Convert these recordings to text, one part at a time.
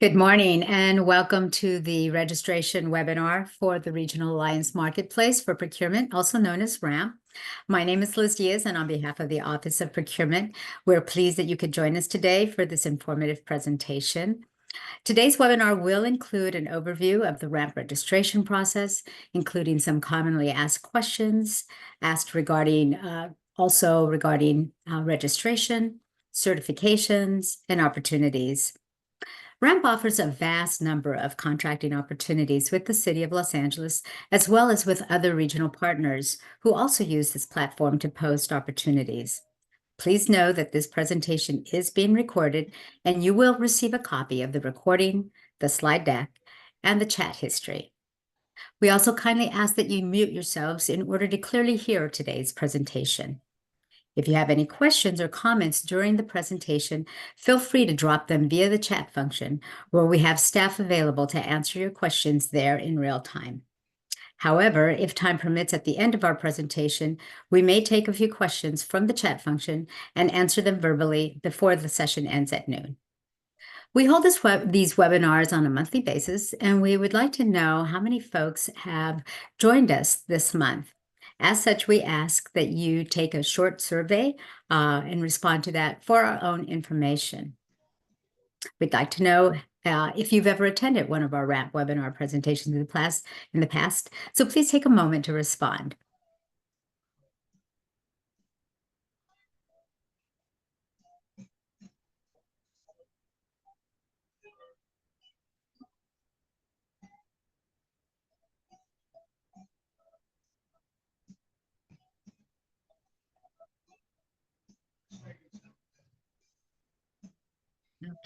Good morning and welcome to the registration webinar for the Regional Alliance Marketplace for Procurement, also known as RAMP. My name is Liz Diaz, and on behalf of the Office of Procurement, we're pleased that you could join us today for this informative presentation. Today's webinar will include an overview of the RAMP registration process, including some commonly asked questions asked regarding registration, certifications, and opportunities. RAMP offers a vast number of contracting opportunities with the City of Los Angeles, as well as with other regional partners who also use this platform to post opportunities. Please know that this presentation is being recorded, and you will receive a copy of the recording, the slide deck, and the chat history. We also kindly ask that you mute yourselves in order to clearly hear today's presentation. If you have any questions or comments during the presentation, feel free to drop them via the chat function, where we have staff available to answer your questions there in real time. However, if time permits at the end of our presentation, we may take a few questions from the chat function and answer them verbally before the session ends at noon. We hold these webinars on a monthly basis, and we would like to know how many folks have joined us this month. As such, we ask that you take a short survey and respond to that for our own information. We'd like to know if you've ever attended one of our RAMP webinar presentations in the past, so please take a moment to respond.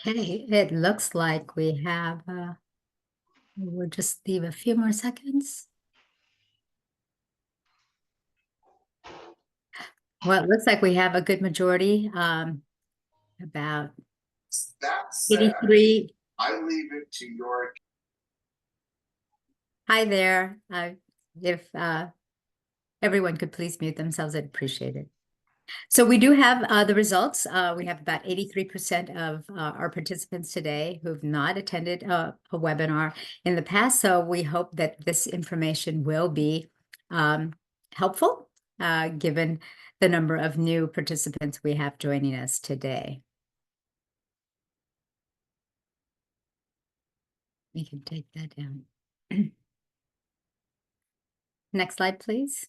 Okay, it looks like we have, we'll just leave a few more seconds. Well, it looks like we have a good majority, about That said, 83. I leave it to your. Hi there. If everyone could please mute themselves, I'd appreciate it. So we do have the results. We have about 83% of our participants today who've not attended a webinar in the past. So we hope that this information will be helpful, given the number of new participants we have joining us today. We can take that down. Next slide, please.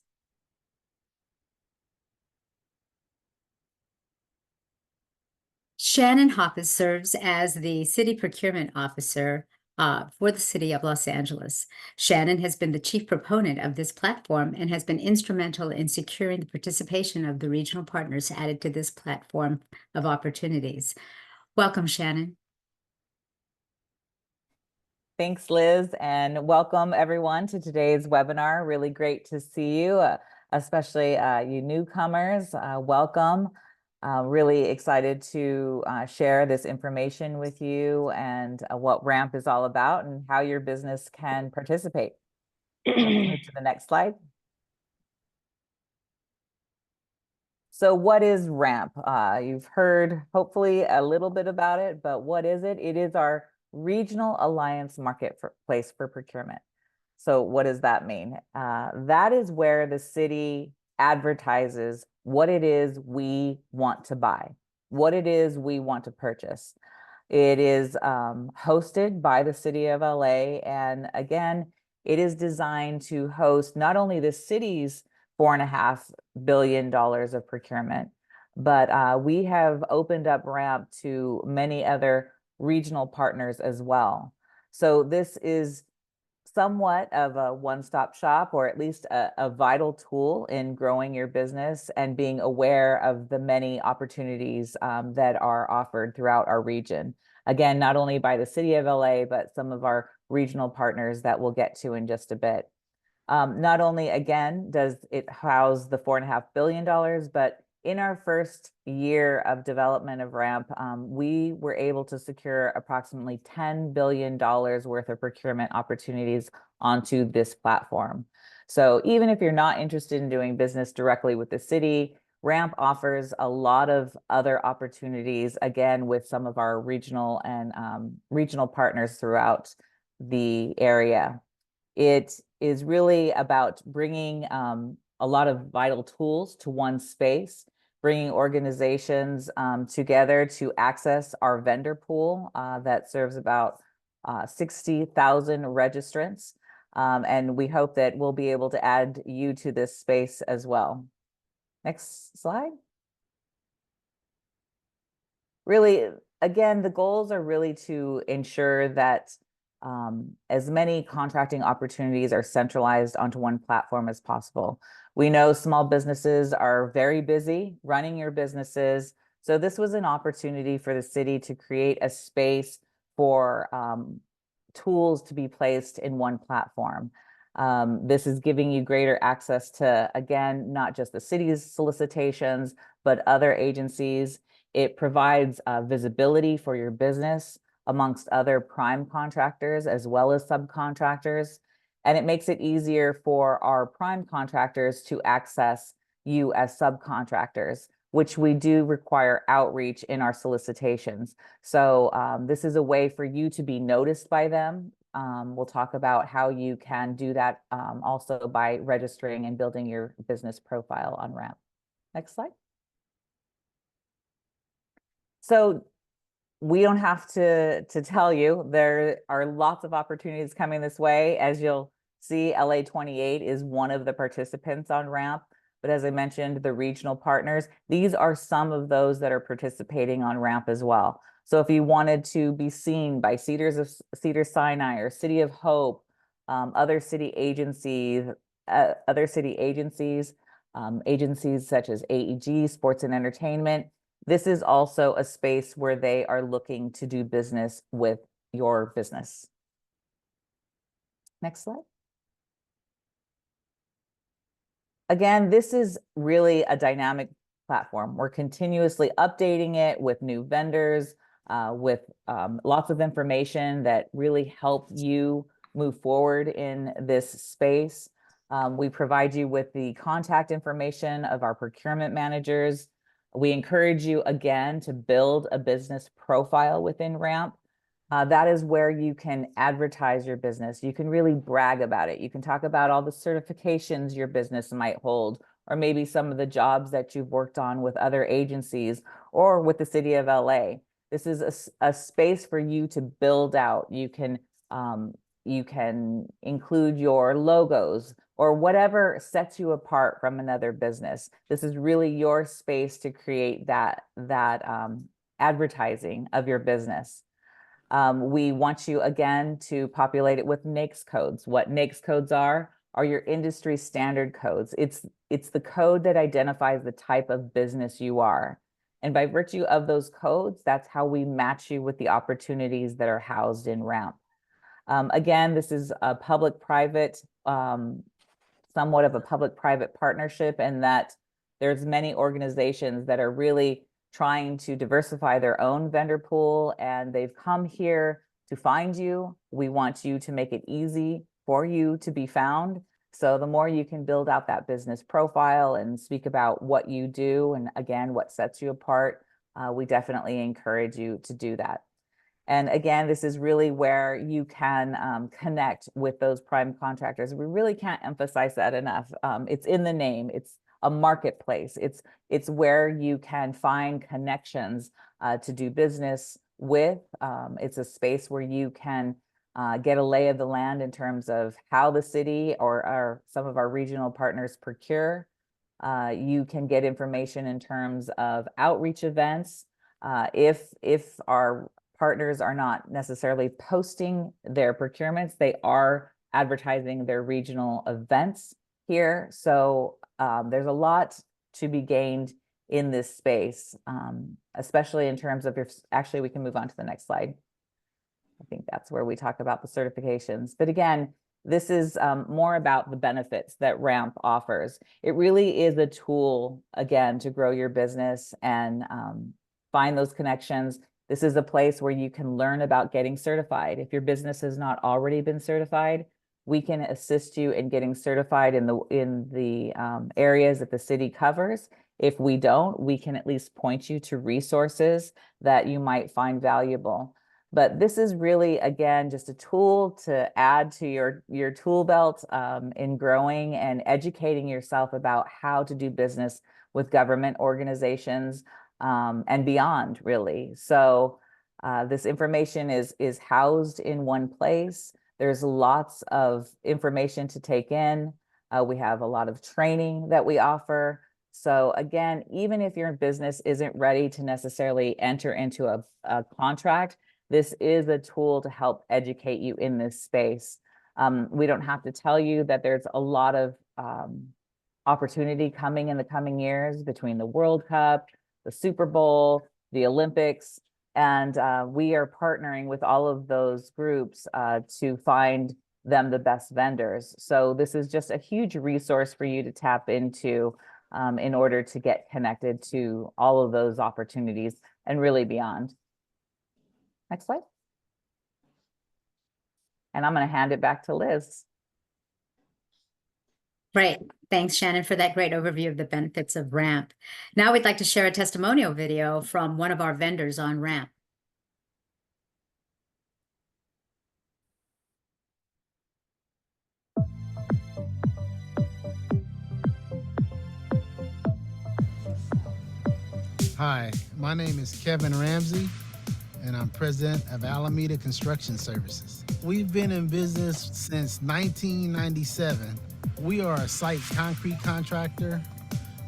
Shannon Hoppes serves as the City Procurement Officer for the City of Los Angeles. Shannon has been the chief proponent of this platform and has been instrumental in securing the participation of the regional partners added to this platform of opportunities. Welcome, Shannon. Thanks, Liz, and welcome everyone to today's webinar. Really great to see you, especially you newcomers. Welcome. Really excited to share this information with you and what RAMP is all about and how your business can participate. Move to the next slide. So what is RAMP? You've heard hopefully a little bit about it, but what is it? It is our Regional Alliance Marketplace for Procurement. So what does that mean? That is where the city advertises what it is we want to buy, what it is we want to purchase. It is hosted by the City of LA. And again, it is designed to host not only the city's $4.5 billion of procurement, but we have opened up RAMP to many other regional partners as well. So this is somewhat of a one-stop shop, or at least a vital tool in growing your business and being aware of the many opportunities that are offered throughout our region. Again, not only by the City of LA, but some of our regional partners that we'll get to in just a bit. Not only, again, does it house the $4.5 billion, but in our first year of development of RAMP, we were able to secure approximately $10 billion worth of procurement opportunities onto this platform. So even if you're not interested in doing business directly with the city, Ramp offers a lot of other opportunities, again, with some of our regional and regional partners throughout the area. It is really about bringing a lot of vital tools to one space, bringing organizations together to access our vendor pool that serves about 60,000 registrants. And we hope that we'll be able to add you to this space as well. Next slide. Really, again, the goals are really to ensure that as many contracting opportunities are centralized onto one platform as possible. We know small businesses are very busy running your businesses. So this was an opportunity for the city to create a space for tools to be placed in one platform. This is giving you greater access to, again, not just the city's solicitations, but other agencies. It provides visibility for your business amongst other prime contractors as well as subcontractors. And it makes it easier for our prime contractors to access you as subcontractors, which we do require outreach in our solicitations. So this is a way for you to be noticed by them. We'll talk about how you can do that also by registering and building your business profile on Ramp. Next slide. So we don't have to tell you, there are lots of opportunities coming this way. As you'll see, LA 28 is one of the participants on Ramp. But as I mentioned, the regional partners, these are some of those that are participating on Ramp as well. So if you wanted to be seen by Cedars-Sinai or City of Hope, other city agencies, agencies such as AEG, Sports and Entertainment, this is also a space where they are looking to do business with your business. Next slide. Again, this is really a dynamic platform. We're continuously updating it with new vendors, with lots of information that really help you move forward in this space. We provide you with the contact information of our procurement managers. We encourage you, again, to build a business profile within Ramp. That is where you can advertise your business. You can really brag about it. You can talk about all the certifications your business might hold, or maybe some of the jobs that you've worked on with other agencies or with the city of LA. This is a space for you to build out. You can include your logos or whatever sets you apart from another business. This is really your space to create that advertising of your business. We want you, again, to populate it with NAICS codes. What NAICS codes are your industry standard codes. It's the code that identifies the type of business you are. And by virtue of those codes, that's how we match you with the opportunities that are housed in Ramp. Again, this is a public-private, somewhat of a public-private partnership, in that there's many organizations that are really trying to diversify their own vendor pool, and they've come here to find you. We want you to make it easy for you to be found. So the more you can build out that business profile and speak about what you do, and again, what sets you apart, we definitely encourage you to do that. And again, this is really where you can connect with those prime contractors. We really can't emphasize that enough. It's in the name. It's a marketplace. It's where you can find connections to do business with. It's a space where you can get a lay of the land in terms of how the city or some of our regional partners procure. You can get information in terms of outreach events. If our partners are not necessarily posting their procurements, they are advertising their regional events here. So there's a lot to be gained in this space, especially in terms of actually, we can move on to the next slide. I think that's where we talk about the certifications. But again, this is more about the benefits that Ramp offers. It really is a tool, again, to grow your business and find those connections. This is a place where you can learn about getting certified. If your business has not already been certified, we can assist you in getting certified in the areas that the city covers. If we don't, we can at least point you to resources that you might find valuable. But this is really, again, just a tool to add to your tool belt in growing and educating yourself about how to do business with government organizations and beyond, really. So this information is housed in one place. There's lots of information to take in. We have a lot of training that we offer. So again, even if your business isn't ready to necessarily enter into a contract, this is a tool to help educate you in this space. We don't have to tell you that there's a lot of opportunity coming in the coming years between the World Cup, the Super Bowl, the Olympics, and we are partnering with all of those groups to find them the best vendors. So this is just a huge resource for you to tap into in order to get connected to all of those opportunities and really beyond. Next slide. And I'm going to hand it back to Liz. Great. Thanks, Shannon, for that great overview of the benefits of RAMP. Now we'd like to share a testimonial video from one of our vendors on RAMP. Hi, my name is Kevin Ramsey, and I'm president of Alameda Construction Services. We've been in business since 1997. We are a site concrete contractor.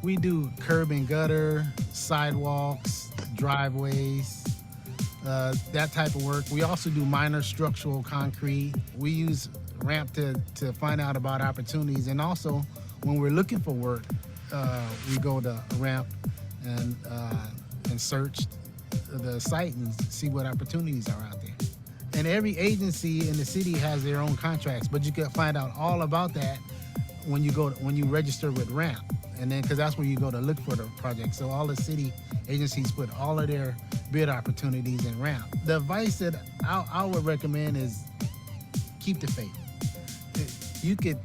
We do curb and gutter, sidewalks, driveways, that type of work. We also do minor structural concrete. We use RAMP to find out about opportunities, and also when we're looking for work, we go to RAMP and search the site and see what opportunities are out there. And every agency in the city has their own contracts, but you can find out all about that when you register with RAMP, and then because that's where you go to look for the project. So all the city agencies put all of their bid opportunities in RAMP. The advice that I would recommend is keep the faith. You could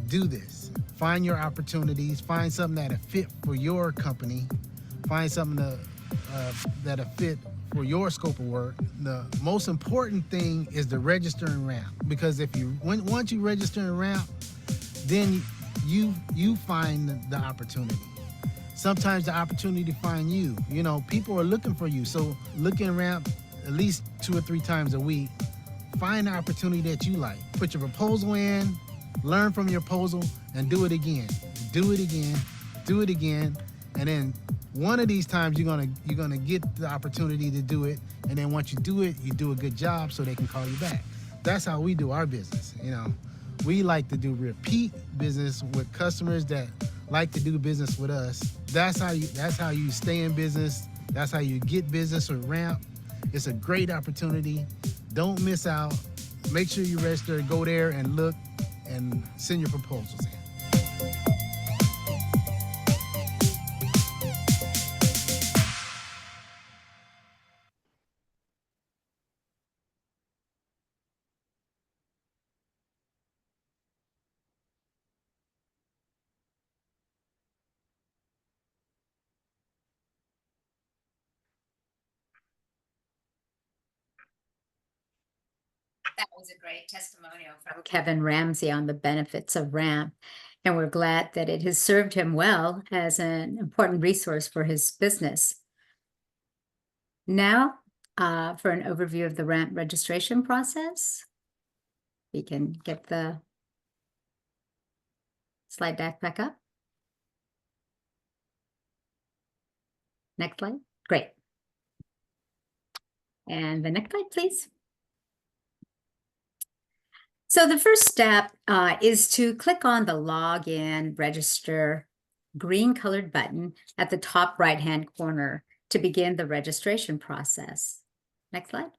do this. Find your opportunities. Find something that'll fit for your company. Find something that'll fit for your scope of work. The most important thing is to register in RAMP, because once you register in RAMP, then you find the opportunity. Sometimes the opportunity find you. You know, people are looking for you. So look in RAMP at least 2 or 3 times a week. Find the opportunity that you like. Put your proposal in, learn from your proposal, and do it again. Do it again, do it again, and then one of these times you're gonna get the opportunity to do it, and then once you do it, you do a good job so they can call you back. That's how we do our business. You know, we like to do repeat business with customers that like to do business with us. That's how you stay in business. That's how you get business with RAMP. It's a great opportunity. Don't miss out. Make sure you register, go there and look and send your proposals in. That was a great testimonial from Kevin Ramsey on the benefits of RAMP, and we're glad that it has served him well as an important resource for his business. Now, for an overview of the RAMP registration process, we can get the slide deck back up. Next slide. Great. And the next slide, please. So the first step is to click on the Login Register green colored button at the top right-hand corner to begin the registration process. Next slide.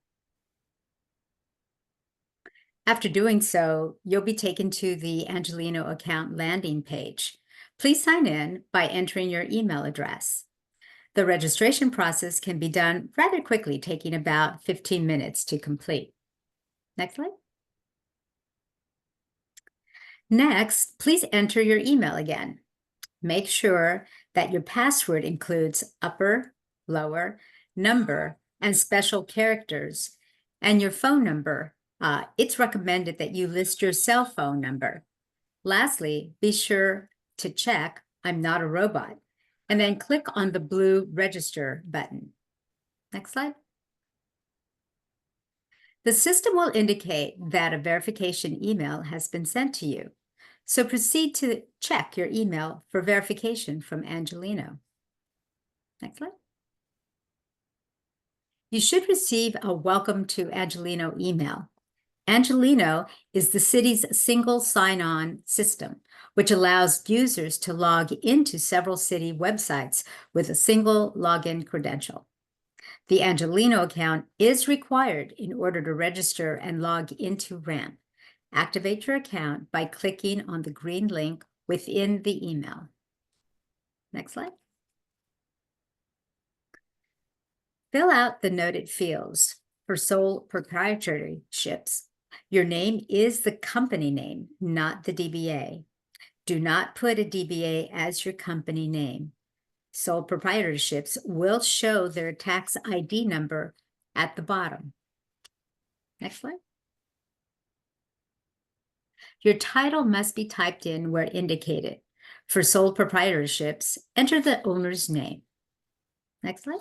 After doing so, you'll be taken to the Angelino account landing page. Please sign in by entering your email address. The registration process can be done rather quickly, taking about 15 minutes to complete. Next slide. Next, please enter your email again. Make sure that your password includes upper, lower, number, and special characters, and your phone number. It's recommended that you list your cell phone number. Lastly, be sure to check I'm not a robot, and then click on the blue register button. Next slide. The system will indicate that a verification email has been sent to you. So proceed to check your email for verification from Angelino. Next slide. You should receive a welcome to Angelino email. Angelino is the city's single sign-on system, which allows users to log into several city websites with a single login credential. The Angelino account is required in order to register and log into RAMP. Activate your account by clicking on the green link within the email. Next slide. Fill out the noted fields for sole proprietorships. Your name is the company name, not the DBA. Do not put a DBA as your company name. Sole proprietorships will show their tax ID number at the bottom. Next slide. Your title must be typed in where indicated. For sole proprietorships, enter the owner's name. Next slide.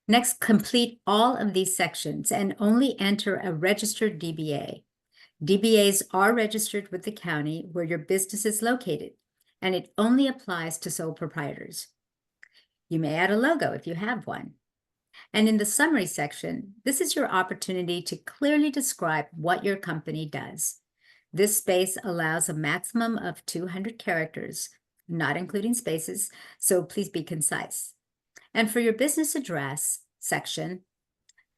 Next, complete all of these sections and only enter a registered DBA. DBAs are registered with the county where your business is located, and it only applies to sole proprietors. You may add a logo if you have one. And in the summary section, this is your opportunity to clearly describe what your company does. This space allows a maximum of 200 characters, not including spaces, so please be concise. And for your business address section,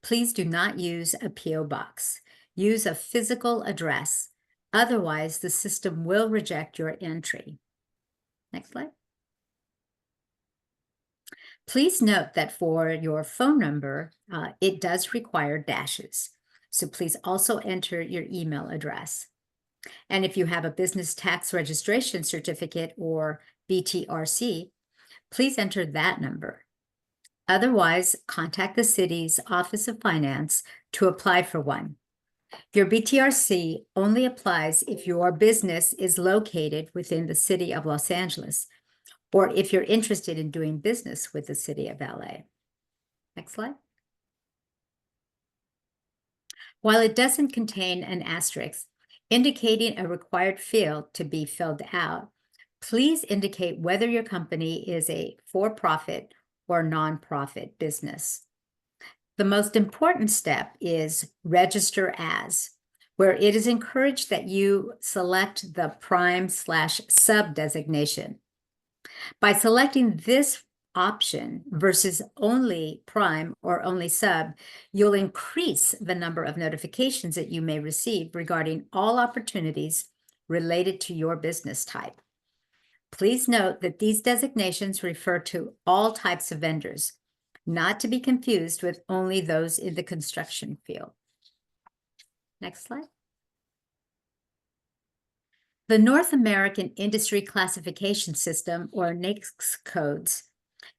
please do not use a PO box. Use a physical address. Otherwise, the system will reject your entry. Next slide. Please note that for your phone number, it does require dashes. So please also enter your email address. And if you have a business tax registration certificate or BTRC, please enter that number. Otherwise, contact the city's Office of Finance to apply for one. Your BTRC only applies if your business is located within the city of Los Angeles, or if you're interested in doing business with the city of LA. Next slide. While it doesn't contain an asterisk indicating a required field to be filled out, please indicate whether your company is a for-profit or nonprofit business. The most important step is register as, where it is encouraged that you select the prime/sub designation. By selecting this option versus only prime or only sub, you'll increase the number of notifications that you may receive regarding all opportunities related to your business type. Please note that these designations refer to all types of vendors, not to be confused with only those in the construction field. Next slide. The North American Industry Classification System, or NAICS codes,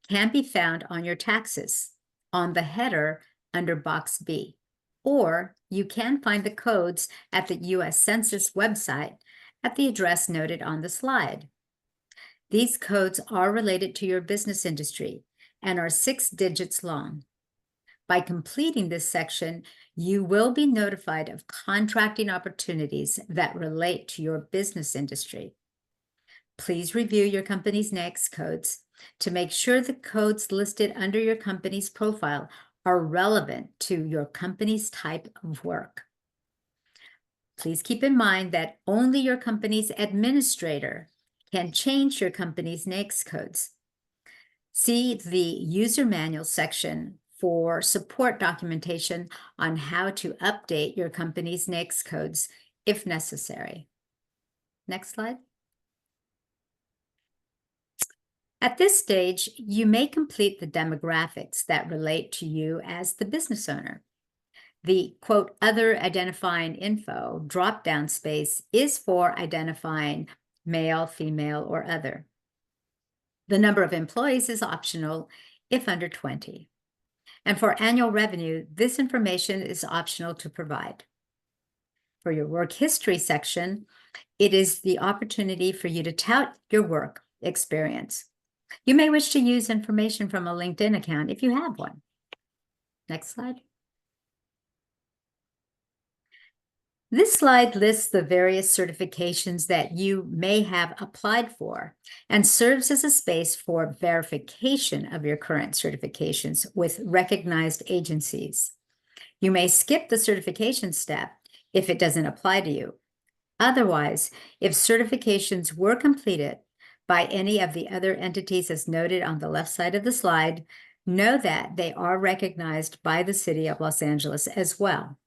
can be found on your taxes on the header under box B, or you can find the codes at the U.S. Census website at the address noted on the slide. These codes are related to your business industry and are 6 digits long. By completing this section, you will be notified of contracting opportunities that relate to your business industry. Please review your company's NAICS codes to make sure the codes listed under your company's profile are relevant to your company's type of work. Please keep in mind that only your company's administrator can change your company's NAICS codes. See the user manual section for support documentation on how to update your company's NAICS codes if necessary. Next slide. At this stage, you may complete the demographics that relate to you as the business owner. The quote, other identifying info drop-down space is for identifying male, female, or other. The number of employees is optional if under 20. And for annual revenue, this information is optional to provide. For your work history section, it is the opportunity for you to tout your work experience. You may wish to use information from a LinkedIn account if you have one. Next slide. This slide lists the various certifications that you may have applied for and serves as a space for verification of your current certifications with recognized agencies. You may skip the certification step if it doesn't apply to you. Otherwise, if certifications were completed by any of the other entities as noted on the left side of the slide, know that they are recognized by the City of Los Angeles as well.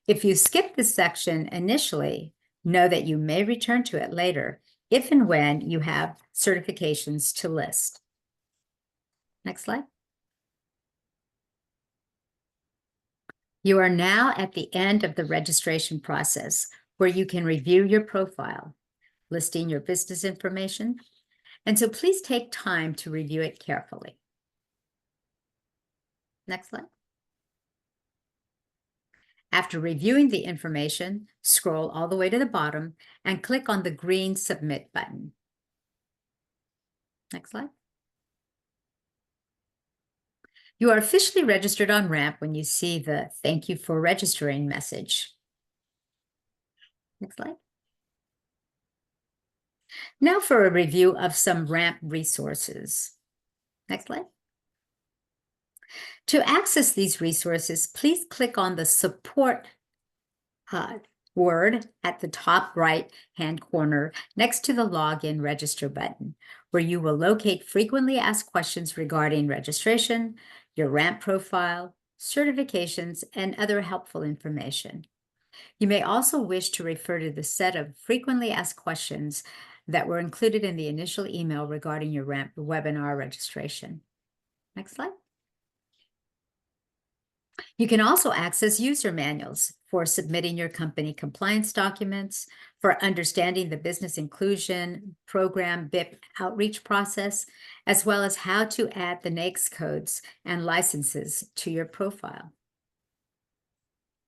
If you skip this section initially, know that you may return to it later if and when you have certifications to list. Next slide. You are now at the end of the registration process where you can review your profile, listing your business information, and so please take time to review it carefully. Next slide. After reviewing the information, scroll all the way to the bottom and click on the green Submit button. Next slide. You are officially registered on RAMP when you see the "Thank you for registering" message. Next slide. Now for a review of some RAMP resources. Next slide. To access these resources, please click on the Support word at the top right-hand corner next to the Login Register button, where you will locate frequently asked questions regarding registration, your RAMP profile, certifications, and other helpful information. You may also wish to refer to the set of frequently asked questions that were included in the initial email regarding your RAMP webinar registration. Next slide. You can also access user manuals for submitting your company compliance documents, for understanding the business inclusion program BIP outreach process, as well as how to add the NAICS codes and licenses to your profile.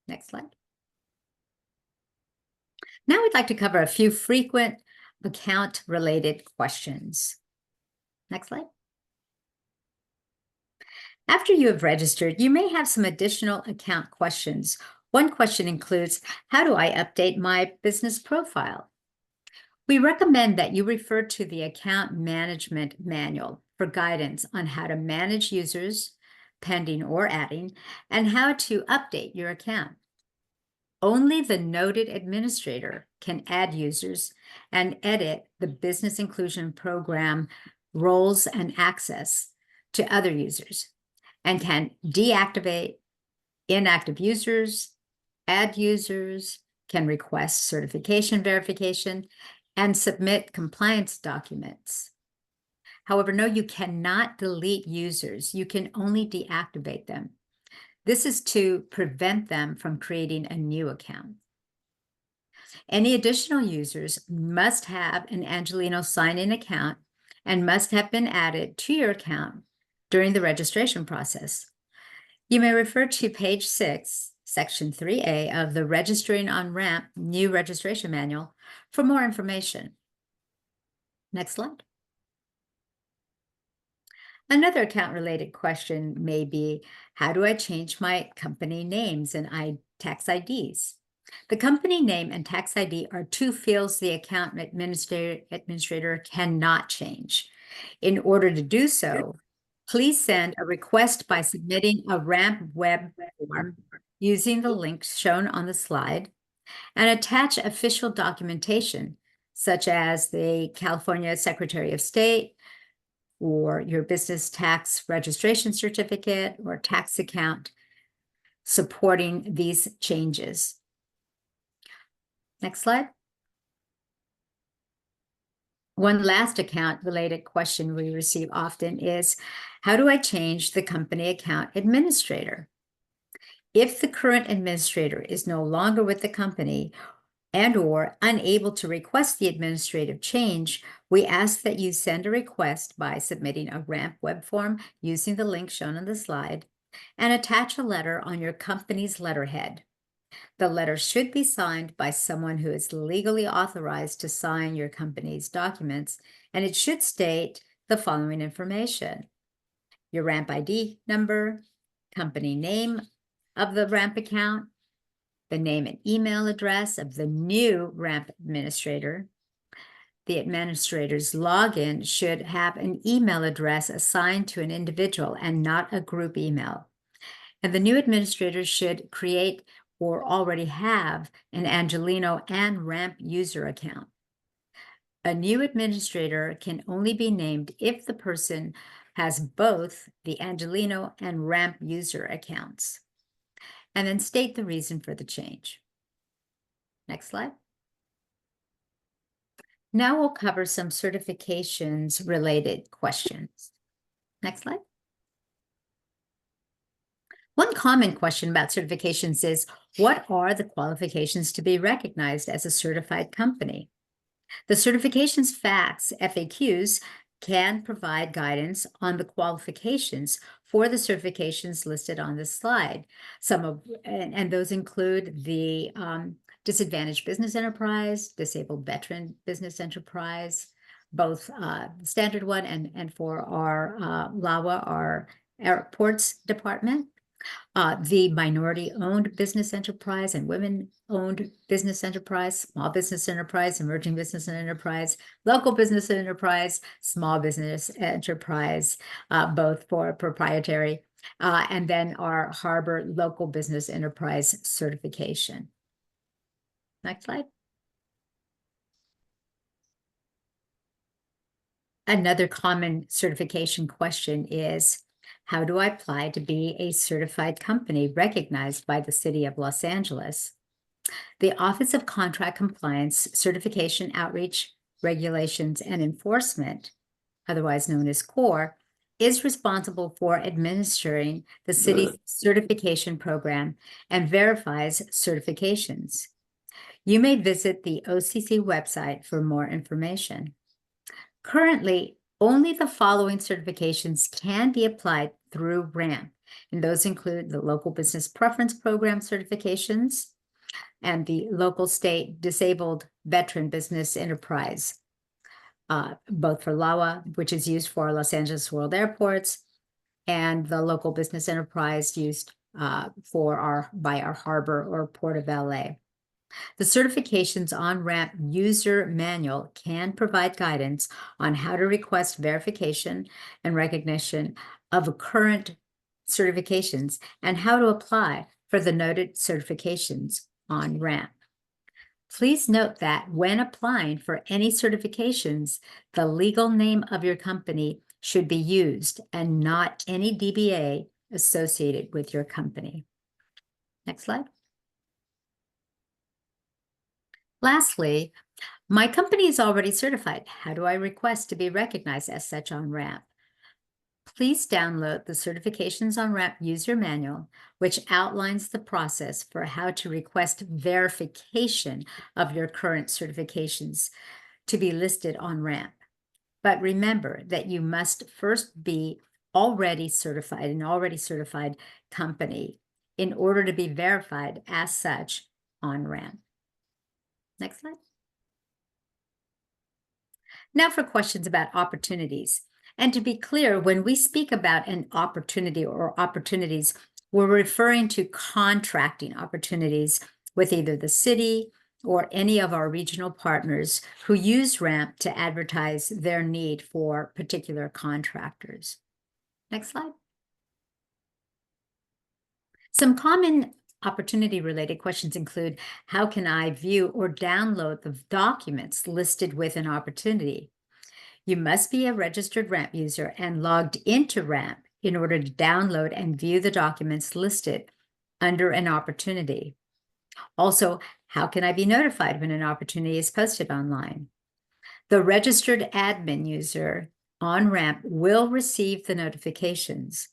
Next slide. Now we'd like to cover a few frequent account-related questions. Next slide. After you have registered, you may have some additional account questions. One question includes, how do I update my business profile? We recommend that you refer to the Account Management Manual for guidance on how to manage users, pending or adding, and how to update your account. Only the noted administrator can add users and edit the business inclusion program roles and access to other users, and can deactivate inactive users, add users, can request certification verification, and submit compliance documents. However, no, you cannot delete users. You can only deactivate them. This is to prevent them from creating a new account. Any additional users must have an Angelino sign-in account and must have been added to your account during the registration process. You may refer to page 6, section 3A of the Registering on RAMP New Registration Manual for more information. Next slide. Another account-related question may be, how do I change my company names and tax IDs? The company name and tax ID are two fields the account administrator cannot change. In order to do so, please send a request by submitting a RAMP web form using the links shown on the slide and attach official documentation, such as the California Secretary of State, or your business tax registration certificate or tax account supporting these changes. Next slide. One last account-related question we receive often is, how do I change the company account administrator? If the current administrator is no longer with the company, and/or unable to request the administrative change, we ask that you send a request by submitting a RAMP web form using the link shown on the slide and attach a letter on your company's letterhead. The letter should be signed by someone who is legally authorized to sign your company's documents, and it should state the following information: your RAMP ID number, company name of the RAMP account, the name and email address of the new RAMP administrator. The administrator's login should have an email address assigned to an individual and not a group email. And the new administrator should create or already have an Angelino and RAMP user account. A new administrator can only be named if the person has both the Angelino and RAMP user accounts. And then state the reason for the change. Next slide. Now we'll cover some certifications related questions. Next slide. One common question about certifications is, what are the qualifications to be recognized as a certified company? The certifications facts, FAQs, can provide guidance on the qualifications for the certifications listed on this slide. And those include the disadvantaged business enterprise, disabled veteran business enterprise, both standard one and for our LAWA, our airports department. The minority-owned business enterprise and women-owned business enterprise, small business enterprise, emerging business enterprise, local business enterprise, small business enterprise, both for proprietary, and then our Harbor local business enterprise certification. Next slide. Another common certification question is, how do I apply to be a certified company recognized by the City of Los Angeles? The Office of Contract Compliance, Certification Outreach, Regulations, and Enforcement, otherwise known as CORE, is responsible for administering the city's certification program and verifies certifications. You may visit the OCC website for more information. Currently, only the following certifications can be applied through RAMP, and those include the Local Business Preference Program certifications and the Local State Disabled Veteran Business Enterprise, both for LAWA, which is used for Los Angeles World Airports, and the Local Business Enterprise used by our Harbor or Port of LA. The certifications on RAMP user manual can provide guidance on how to request verification and recognition of current certifications and how to apply for the noted certifications on RAMP. Please note that when applying for any certifications, the legal name of your company should be used and not any DBA associated with your company. Next slide. Lastly, my company is already certified. How do I request to be recognized as such on RAMP? Please download the Certifications on RAMP user manual, which outlines the process for how to request verification of your current certifications to be listed on RAMP. But remember that you must first be already certified, an already certified company, in order to be verified as such on RAMP. Next slide. Now for questions about opportunities. And to be clear, when we speak about an opportunity or opportunities, we're referring to contracting opportunities with either the city or any of our regional partners who use RAMP to advertise their need for particular contractors. Next slide. Some common opportunity-related questions include, how can I view or download the documents listed with an opportunity? You must be a registered RAMP user and logged into RAMP in order to download and view the documents listed under an opportunity. Also, how can I be notified when an opportunity is posted online? The registered admin user on RAMP will receive the notifications.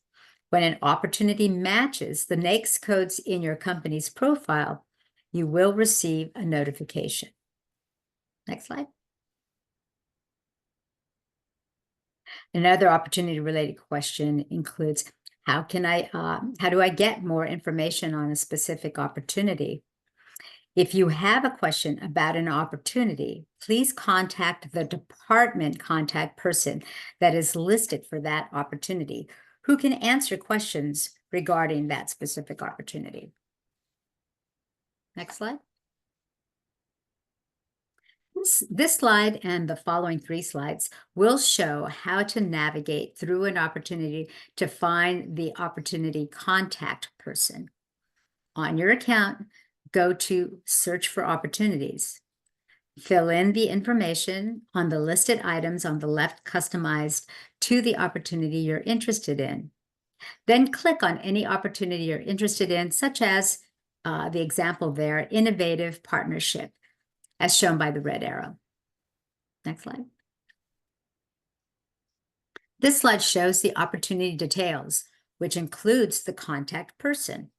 When an opportunity matches the NAICS codes in your company's profile, you will receive a notification. Next slide. Another opportunity-related question includes, how do I get more information on a specific opportunity? If you have a question about an opportunity, please contact the department contact person that is listed for that opportunity, who can answer questions regarding that specific opportunity. Next slide. This slide and the following 3 slides will show how to navigate through an opportunity to find the opportunity contact person. On your account, go to Search for Opportunities. Fill in the information on the listed items on the left customized to the opportunity you're interested in. Then click on any opportunity you're interested in, such as the example there, Innovative Partnership, as shown by the red arrow. Next slide. This slide shows the opportunity details, which includes the contact person.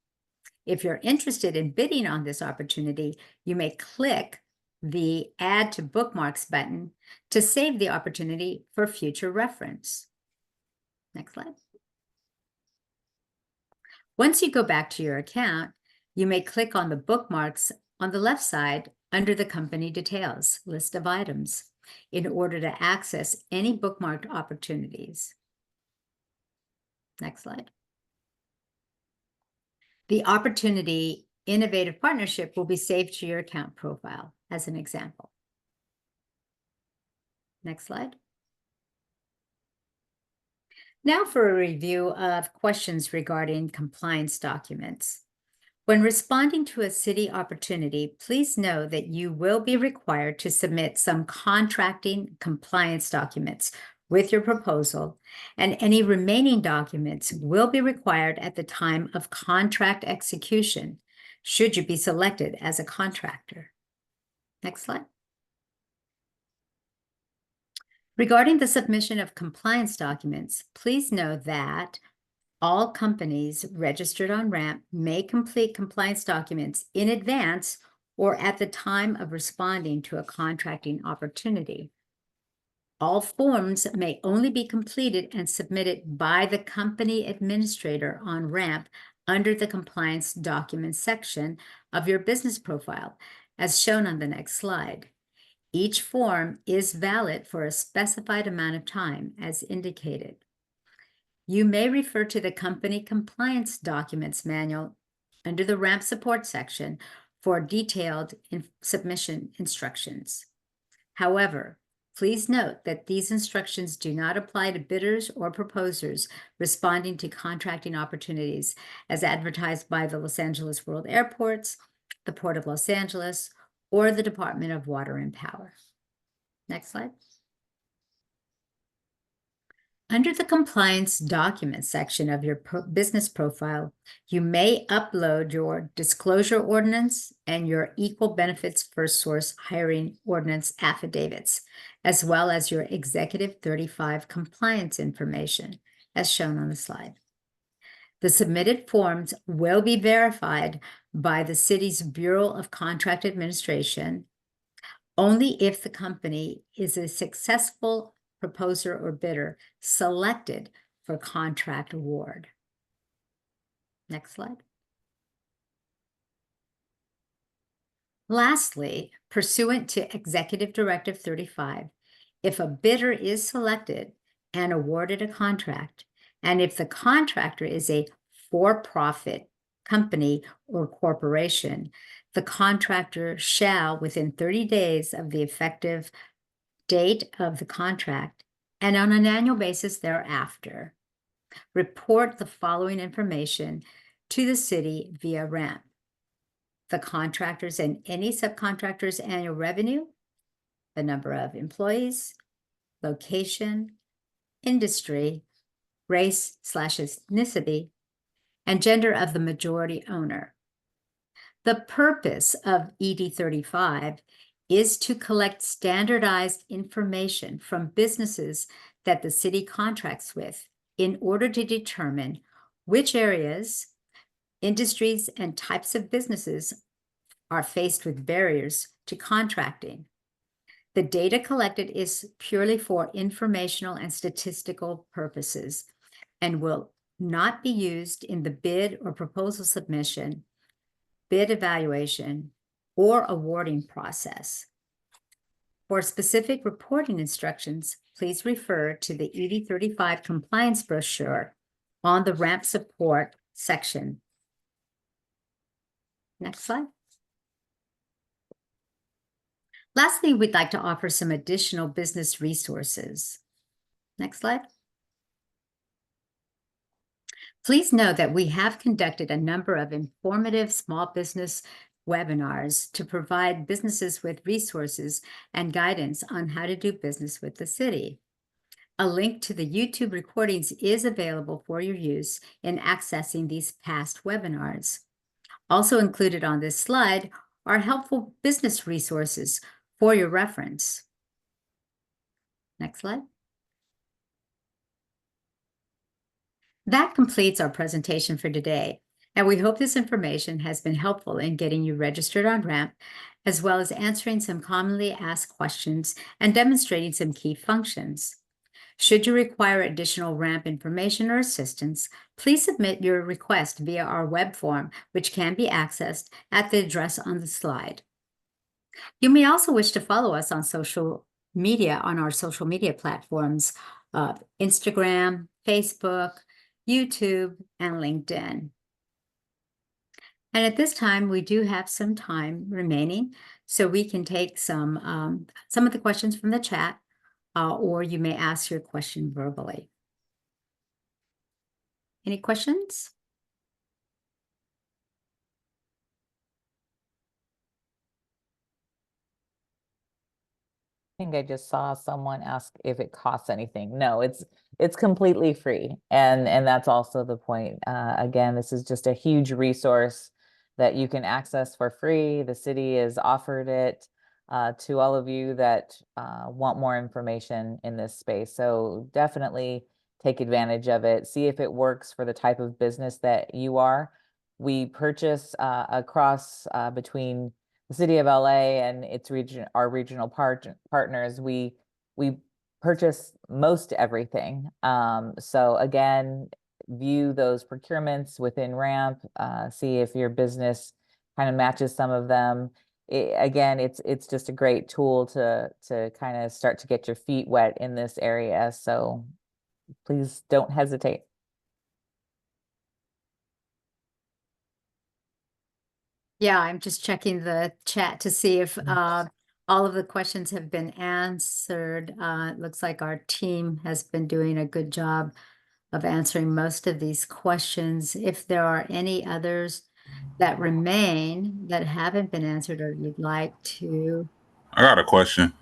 If you're interested in bidding on this opportunity, you may click the Add to Bookmarks button to save the opportunity for future reference. Next slide. Once you go back to your account, you may click on the bookmarks on the left side under the company details list of items in order to access any bookmarked opportunities. Next slide. The opportunity Innovative Partnership will be saved to your account profile as an example. Next slide. Now for a review of questions regarding compliance documents. When responding to a city opportunity, please know that you will be required to submit some contracting compliance documents with your proposal, and any remaining documents will be required at the time of contract execution, should you be selected as a contractor. Next slide. Regarding the submission of compliance documents, please know that all companies registered on RAMP may complete compliance documents in advance or at the time of responding to a contracting opportunity. All forms may only be completed and submitted by the company administrator on RAMP under the compliance documents section of your business profile, as shown on the next slide. Each form is valid for a specified amount of time, as indicated. You may refer to the company compliance documents manual under the RAMP support section for detailed submission instructions. However, please note that these instructions do not apply to bidders or proposers responding to contracting opportunities as advertised by the Los Angeles World Airports, the Port of Los Angeles, or the Department of Water and Power. Next slide. Under the compliance documents section of your business profile, you may upload your disclosure ordinance and your equal benefits first source hiring ordinance affidavits, as well as your Executive 35 compliance information, as shown on the slide. The submitted forms will be verified by the city's Bureau of Contract Administration only if the company is a successful proposer or bidder selected for contract award. Next slide. Lastly, pursuant to Executive Directive 35, if a bidder is selected and awarded a contract, and if the contractor is a for-profit company or corporation, the contractor shall, within 30 days of the effective date of the contract, and on an annual basis thereafter, report the following information to the city via RAMP: the contractor's and any subcontractor's annual revenue, the number of employees, location, industry, race/ethnicity, and gender of the majority owner. The purpose of ED 35 is to collect standardized information from businesses that the city contracts with in order to determine which areas, industries, and types of businesses are faced with barriers to contracting. The data collected is purely for informational and statistical purposes and will not be used in the bid or proposal submission, bid evaluation, or awarding process. For specific reporting instructions, please refer to the ED35 compliance brochure on the ramp support section. Next slide. Lastly, we'd like to offer some additional business resources. Next slide. Please know that we have conducted a number of informative small business webinars to provide businesses with resources and guidance on how to do business with the city. A link to the YouTube recordings is available for your use in accessing these past webinars. Also included on this slide are helpful business resources for your reference. Next slide. That completes our presentation for today, and we hope this information has been helpful in getting you registered on RAMP, as well as answering some commonly asked questions and demonstrating some key functions. Should you require additional RAMP information or assistance, please submit your request via our web form, which can be accessed at the address on the slide. You may also wish to follow us on social media, on our social media platforms, Instagram, Facebook, YouTube, and LinkedIn. And at this time, we do have some time remaining, so we can take some of the questions from the chat, or you may ask your question verbally. Any questions? I think I just saw someone ask if it costs anything. No, it's completely free, and that's also the point. Again, this is just a huge resource that you can access for free. The city has offered it to all of you that want more information in this space. So definitely take advantage of it. See if it works for the type of business that you are. We purchase across between the city of LA and its our regional partners. We purchase most everything. So again, view those procurements within RAMP, see if your business kind of matches some of them. Again, it's just a great tool to kind of start to get your feet wet in this area. So please don't hesitate. Yeah, I'm just checking the chat to see if all of the questions have been answered. It looks like our team has been doing a good job of answering most of these questions. If there are any others that remain that haven't been answered or you'd like to. I got a question.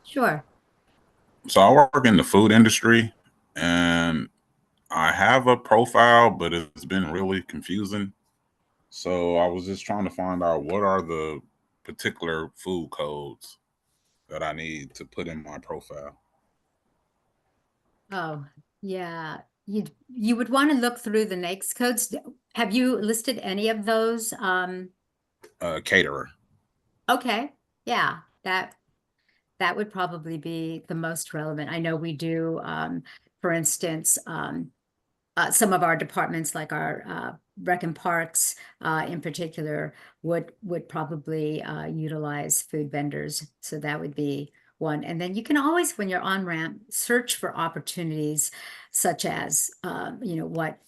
Sure. So I work in the food industry and I have a profile, but it's been really confusing. So I was just trying to find out what are the particular food codes that I need to put in my profile. Oh, yeah. You would want to look through the NAICS codes. Have you listed any of those? Caterer. Okay. Yeah, that would probably be the most relevant. I know we do, for instance, some of our departments, like our Rec and Parks in particular, would probably utilize food vendors. So that would be one. And then you can always, when you're on RAMP, search for opportunities such as,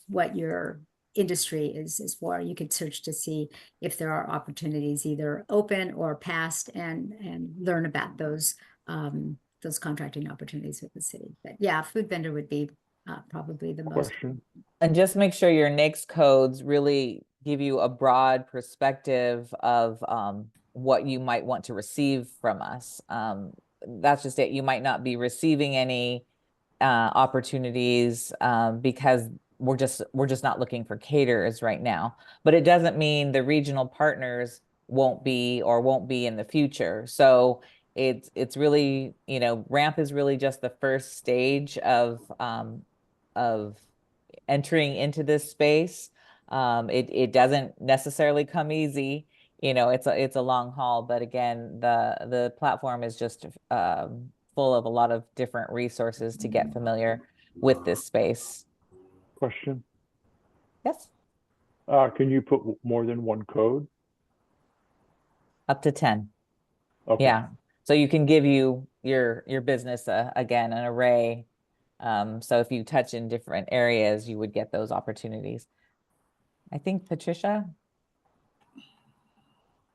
what your industry is for. You could search to see if there are opportunities either open or past, and learn about those contracting opportunities with the city. But yeah, food vendor would be probably the most. And just make sure your NAICS codes really give you a broad perspective of what you might want to receive from us. That's just it. You might not be receiving any opportunities because we're just not looking for caterers right now. But it doesn't mean the regional partners won't be in the future. So it's really, RAMP is really just the first stage of entering into this space. It doesn't necessarily come easy. it's a long haul, but again, the platform is just full of a lot of different resources to get familiar with this space. Question. Yes, Can you put more than one code? up to 10. Okay. Yeah. So you can give your business again an array. So if you touch in different areas, you would get those opportunities. I think Patricia.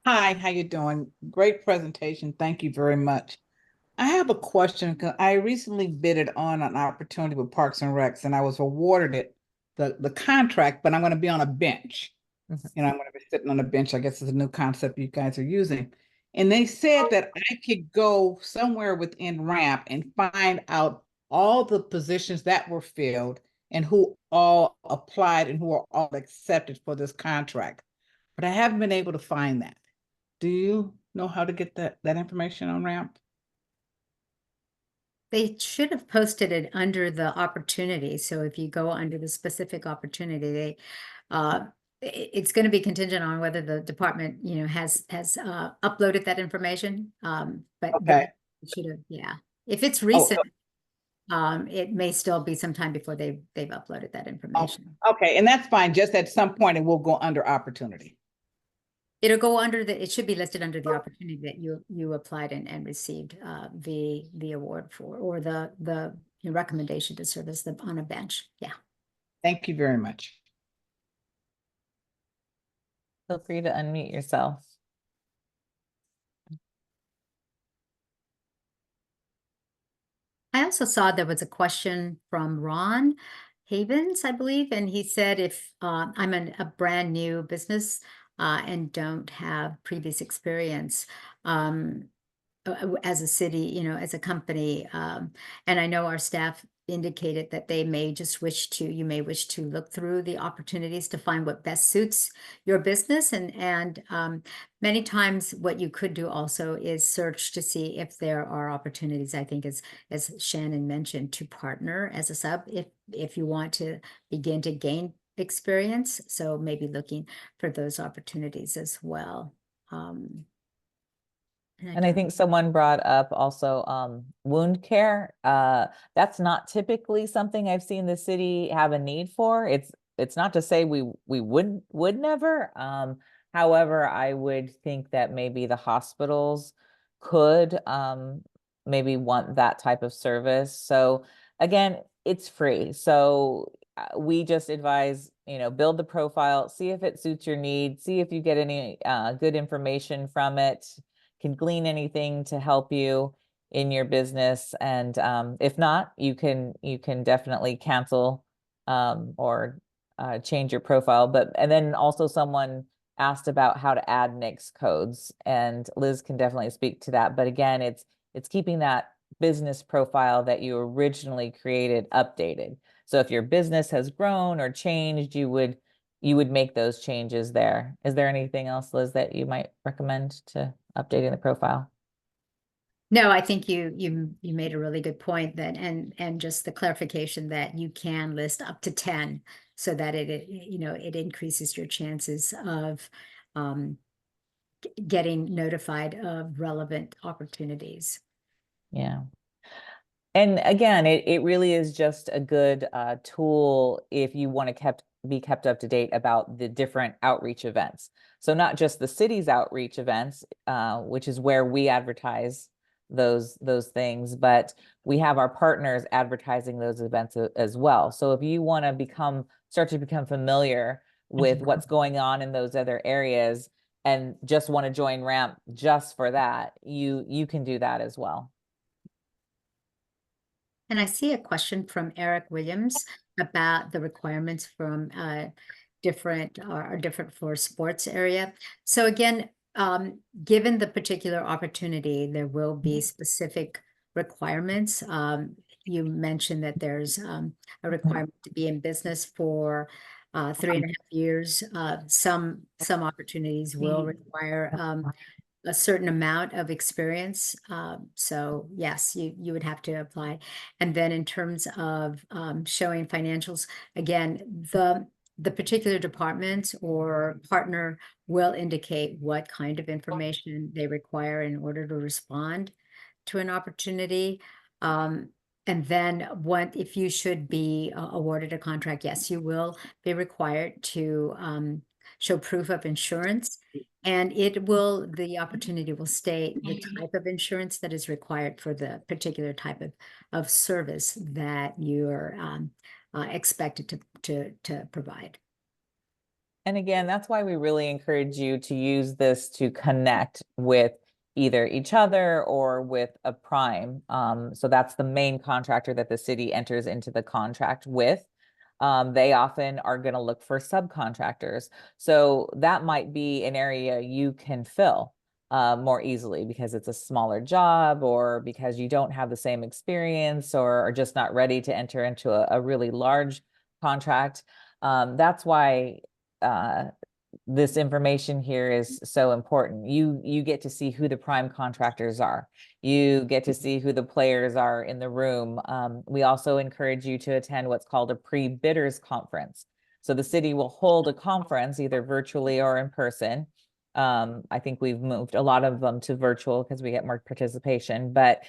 Hi, how you doing? Great presentation. Thank you very much. I have a question because I recently bidded on an opportunity with Parks and Recs and I was awarded the contract, but I'm going to be on a bench. Mhm. I'm going to be sitting on a bench. I guess it's a new concept you guys are using. And they said that I could go somewhere within RAMP and find out all the positions that were filled and who all applied and who are all accepted for this contract. But I haven't been able to find that. Do you know how to get that information on RAMP? They should have posted it under the opportunity. So if you go under the specific opportunity, it's going to be contingent on whether the department, has uploaded that information. But Okay. they should have, yeah. If it's Oh, recent, it may still be some time before they've uploaded that information. okay, and that's fine. Just at some point, it will go under opportunity. It'll go under it should be listed under the opportunity that you applied and received the award for, or the recommendation to serve as on a bench. Yeah. Thank you very much. Feel free to unmute yourself. I also saw there was a question from Ron Havens, I believe, and he said if I'm a brand new business and don't have previous experience as a city, as a company, and I know our staff indicated that you may wish to look through the opportunities to find what best suits your business, and many times what you could do also is search to see if there are opportunities. I think as Shannon mentioned, to partner as a sub if you want to begin to gain experience. So maybe looking for those opportunities as well. And I think someone brought up also wound care. That's not typically something I've seen the city have a need for. It's not to say we would never. However, I would think that maybe the hospitals could maybe want that type of service. So again, it's free. So we just advise, build the profile, see if it suits your needs, see if you get any good information from it, can glean anything to help you in your business. And if not, you can definitely cancel or change your profile. And then also someone asked about how to add NICS codes, and Liz can definitely speak to that. But again, it's keeping that business profile that you originally created updated. So if your business has grown or changed, you would make those changes there. Is there anything else, Liz, that you might recommend to updating the profile? No, I think you made a really good point, that and just the clarification that you can list up to 10 so that it increases your chances of getting notified of relevant opportunities. Yeah. And again, it really is just a good tool if you want to be kept up to date about the different outreach events. So not just the city's outreach events, which is where we advertise those things, but we have our partners advertising those events as well. So if you want to start to become familiar with what's going on in those other areas and just want to join RAMP just for that, you can do that as well. And I see a question from Eric Williams about the requirements from different for sports area. So again, given the particular opportunity, there will be specific requirements. You mentioned that there's a requirement to be in business for 3.5 years. Some opportunities will require a certain amount of experience. So yes, you would have to apply. And then in terms of showing financials, again, the particular department or partner will indicate what kind of information they require in order to respond to an opportunity. And then what if you should be awarded a contract, yes, you will be required to show proof of insurance. And the opportunity will state the type of insurance that is required for the particular type of service that you're expected to provide. And again, that's why we really encourage you to use this to connect with either each other or with a prime. So that's the main contractor that the city enters into the contract with. They often are going to look for subcontractors. So that might be an area you can fill more easily because it's a smaller job, or because you don't have the same experience, or are just not ready to enter into a really large contract. That's why this information here is so important. You get to see who the prime contractors are. You get to see who the players are in the room. We also encourage you to attend what's called a pre-bidders conference. So the city will hold a conference either virtually or in person. I think we've moved a lot of them to virtual because we get more participation, but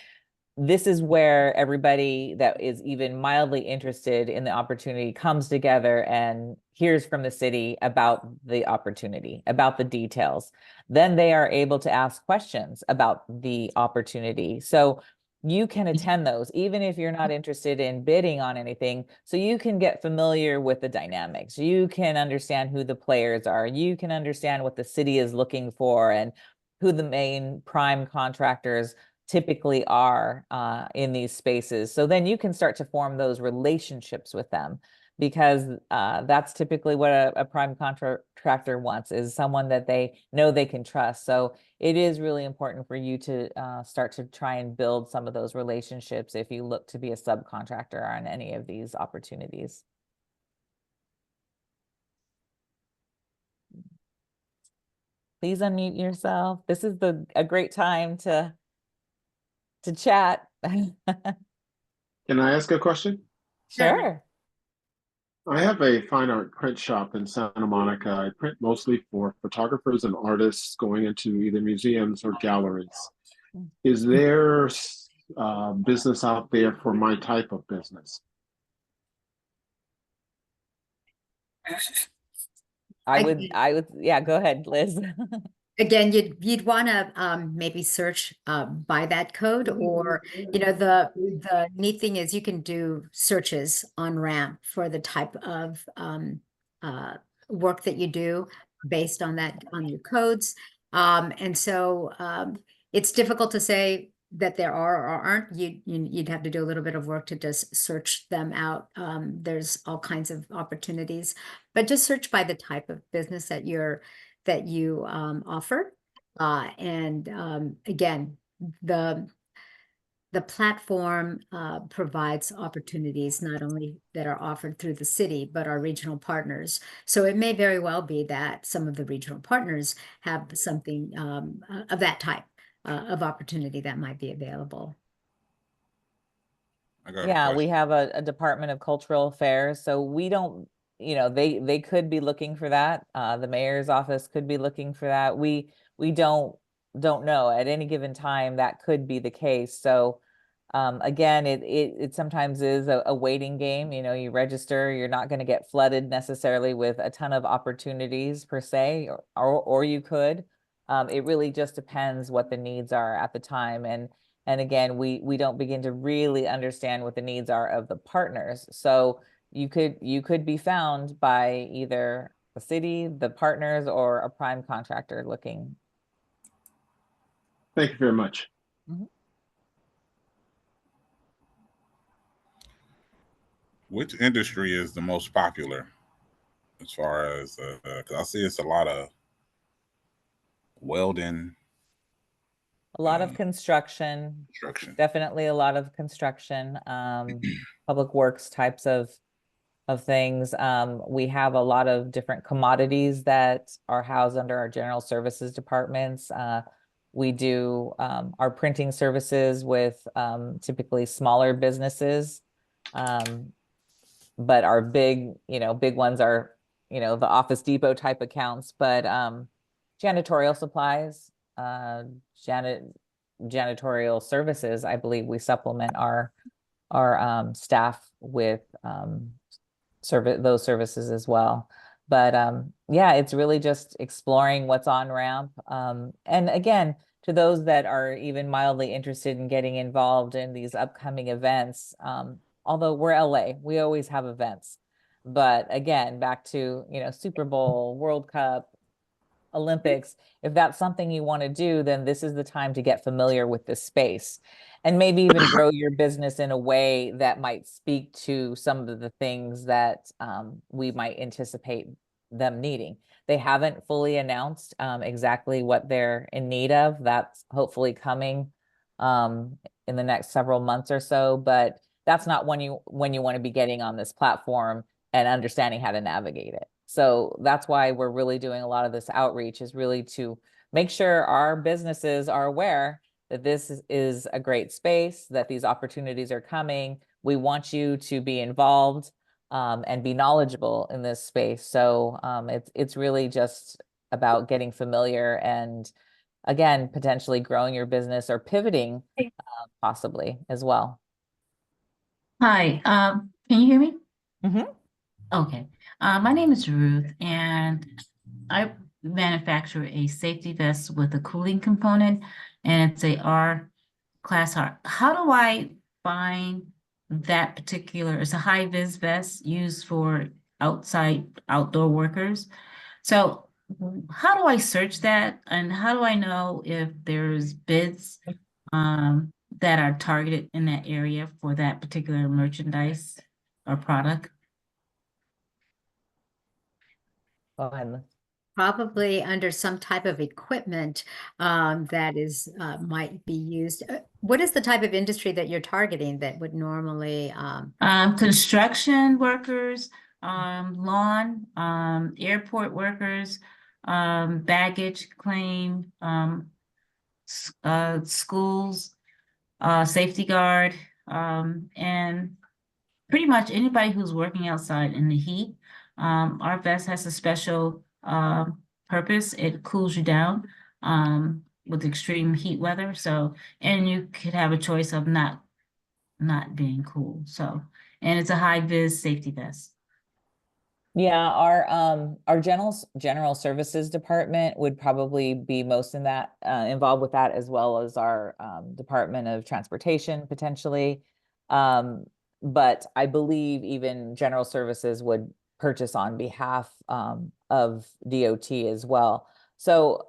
this is where everybody that is even mildly interested in the opportunity comes together and hears from the city about the opportunity, about the details. Then they are able to ask questions about the opportunity. So you can attend those, even if you're not interested in bidding on anything, so you can get familiar with the dynamics. You can understand who the players are. You can understand what the city is looking for and who the main prime contractors typically are in these spaces. So then you can start to form those relationships with them, because that's typically what a prime contractor wants, is someone that they know they can trust. So it is really important for you to start to try and build some of those relationships if you look to be a subcontractor on any of these opportunities. Please unmute yourself. This is a great time to chat. Can I ask a question? Sure. I have a fine art print shop in Santa Monica. I print mostly for photographers and artists going into either museums or galleries. Is there business out there for my type of business? I would, yeah, go ahead, Liz. Again, you'd want to maybe search by that code, or the neat thing is you can do searches on Ramp for the type of work that you do based on your codes. And so it's difficult to say that there are or aren't. You'd have to do a little bit of work to just search them out. There's all kinds of opportunities, but just search by the type of business that you offer. Again, the platform provides opportunities not only that are offered through the city, but our regional partners. So it may very well be that some of the regional partners have something of that type of opportunity that might be available. Yeah, we have a Department of Cultural Affairs, so we don't, they could be looking for that. The mayor's office could be looking for that. We don't know at any given time. That could be the case. So again, it sometimes is a waiting game. You register, you're not going to get flooded necessarily with a ton of opportunities per se, or you could. It really just depends what the needs are at the time. And again, we don't begin to really understand what the needs are of the partners. So you could be found by either the city, the partners, or a prime contractor looking. Thank you very much. Mm-hmm. Which industry is the most popular as far as, 'cause I see it's a lot of welding. A lot of construction, definitely a lot of construction, public works types of things. We have a lot of different commodities that are housed under our general services departments. We do our printing services with typically smaller businesses. But our big ones are the Office Depot type accounts, but janitorial supplies, janitorial services, I believe we supplement our staff with those services as well. But yeah, it's really just exploring what's on ramp. And again, to those that are even mildly interested in getting involved in these upcoming events, although we're LA, we always have events. But again, back to, Super Bowl, World Cup, Olympics, if that's something you want to do, then this is the time to get familiar with this space and maybe even grow your business in a way that might speak to some of the things that we might anticipate them needing. They haven't fully announced exactly what they're in need of. That's hopefully coming in the next several months or so, but that's not when you want to be getting on this platform and understanding how to navigate it. So that's why we're really doing a lot of this outreach, is really to make sure our businesses are aware that this is a great space, that these opportunities are coming. We want you to be involved and be knowledgeable in this space. So it's really just about getting familiar and, again, potentially growing your business or pivoting possibly as well. Hi, can you hear me? Mhm. Okay. My name is Ruth, and I manufacture a safety vest with a cooling component, and it's a R class R. How do I find that particular? It's a high vis vest used for outdoor workers. So how do I search that, and how do I know if there's bids that are targeted in that area for that particular merchandise or product? Go ahead. Probably under some type of equipment that is might be used. What is the type of industry that you're targeting that would normally Construction workers, lawn, airport workers, baggage claim, schools, safety guard, and pretty much anybody who's working outside in the heat. Our vest has a special purpose. It cools you down with extreme heat weather. So, and you could have a choice of not being cool. So, and it's a high vis safety vest. Yeah, our general services department would probably be most in that involved with that, as well as our Department of Transportation potentially. But I believe even general services would purchase on behalf of DOT as well. So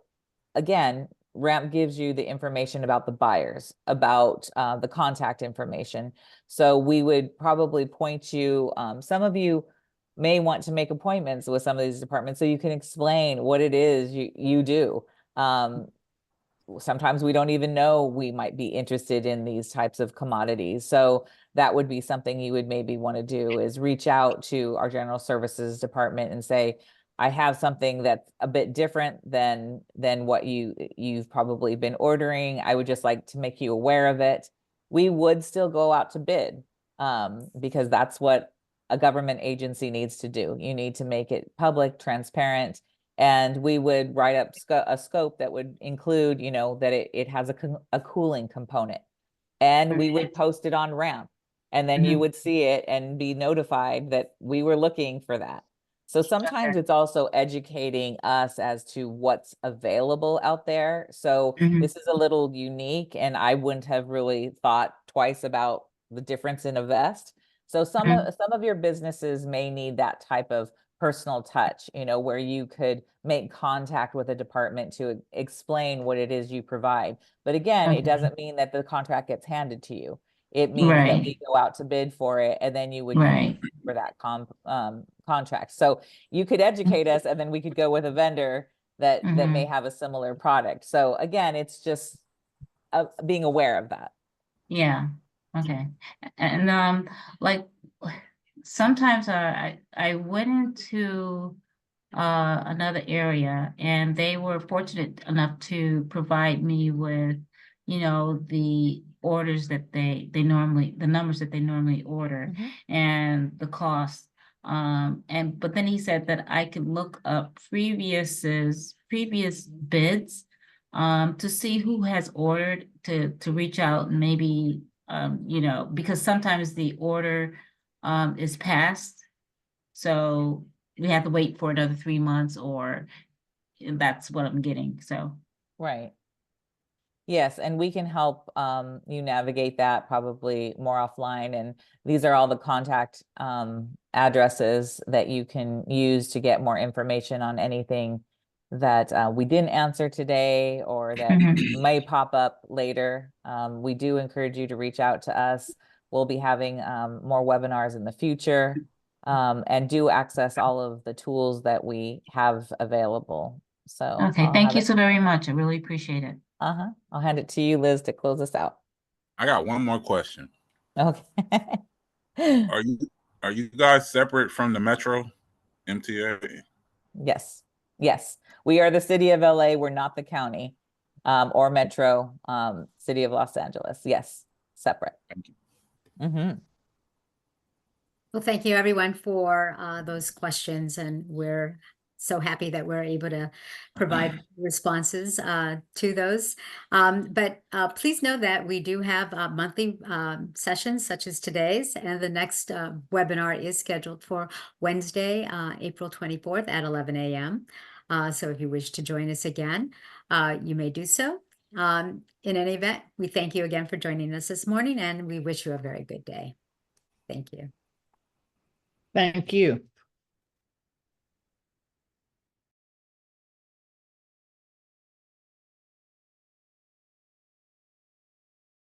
again, RAMP gives you the information about the buyers, about the contact information. So we would probably point you, some of you may want to make appointments with some of these departments so you can explain what it is you do. Sometimes we don't even know we might be interested in these types of commodities. So that would be something you would maybe want to do, is reach out to our general services department and say, I have something that's a bit different than what you've probably been ordering. I would just like to make you aware of it. We would still go out to bid because that's what a government agency needs to do. You need to make it public, transparent, and we would write up a scope that would include, that it has a cooling component, and we would post it on RAMP, and then you would see it and be notified that we were looking for that. So sometimes it's also educating us as to what's available out there. So this is a little unique, and I wouldn't have really thought twice about the difference in a vest. So some of your businesses may need that type of personal touch, where you could make contact with a department to explain what it is you provide. But again, it doesn't mean that the contract gets handed to you. It means that we go out to bid for it, and then you would compete for that contract. So you could educate us, and then we could go with a vendor that may have a similar product. So again, it's just being aware of that. Yeah. Okay. And like sometimes I went into another area, and they were fortunate enough to provide me with, the orders that the numbers that they normally order and the cost. But then he said that I could look up previous bids to see who has ordered to reach out and maybe because sometimes the order is passed. So we have to wait for another 3 months, or that's what I'm getting. So Right. Yes, and we can help you navigate that probably more offline. And these are all the contact addresses that you can use to get more information on anything that we didn't answer today or that may pop up later. We do encourage you to reach out to us. We'll be having more webinars in the future, and do access all of the tools that we have available. So okay, thank you so very much. I really appreciate it. I'll hand it to you, Liz, to close us out. I got one more question. Okay. Are you guys separate from the Metro MTA? Yes. Yes. We are the city of LA. We're not the county or Metro city of Los Angeles. Yes. Separate. Thank you. Well, thank you everyone for those questions, and we're so happy that we're able to provide responses to those. But please know that we do have monthly sessions such as today's, and the next webinar is scheduled for Wednesday, April 24th at 11 a.m. So if you wish to join us again, you may do so. In any event, we thank you again for joining us this morning, and we wish you a very good day. Thank you. Thank you.